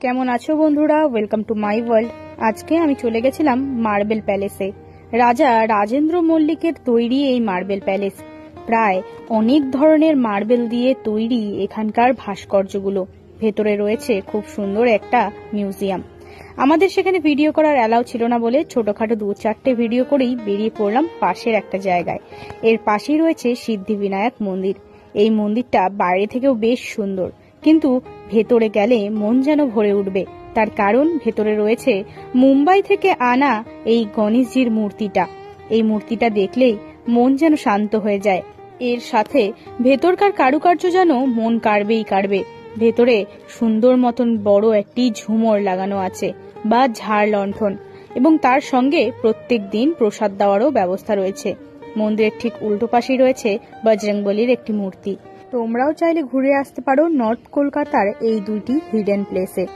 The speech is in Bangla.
কেমন আছো বন্ধুরা? Welcome to my world. আজকে আমি চলে গেছিলাম মার্বেল প্যালেসে। রাজা রাজেন্দ্র মল্লিকের তৈরি এই মার্বেল প্যালেস। প্রায় অনেক ধরনের মার্বেল দিয়ে তৈরি এখানকার ভাস্কর্যগুলো। ভেতরে রয়েছে খুব সুন্দর একটা মিউজিয়াম। আমাদের সেখানে ভিডিও করার অ্যালাউ ছিল না বলে ছোটখাটো 2-4টে ভিডিও করেই বেরিয়ে পড়লাম পাশের একটা জায়গায়। এর পাশেই রয়েছে সিদ্ধিবিনায়ক মন্দির। এই মন্দিরটা বাইরে থেকেও বেশ সুন্দর, কিন্তু ভেতরে গেলে মন যেন ভরে উঠবে। তার কারণ ভেতরে রয়েছে মুম্বাই থেকে আনা এই গণেশজির মূর্তিটা। এই মূর্তিটা দেখলেই মন যেন শান্ত হয়ে যায়। এর সাথে ভেতরকার কারুকার্য যেন মন কাড়বে। ভেতরে সুন্দর মতন বড় একটি ঝুমর লাগানো আছে বা ঝাড় লণ্ঠন, এবং তার সঙ্গে প্রত্যেক দিন প্রসাদ দেওয়ারও ব্যবস্থা রয়েছে। মন্দিরের ঠিক উল্টো পাশেই রয়েছে বজরংবলীর একটি মূর্তি। তোমরাও চাইলে ঘুরে আসতে পারো নর্থ কলকাতার এই দুইটি হিডেন প্লেসে।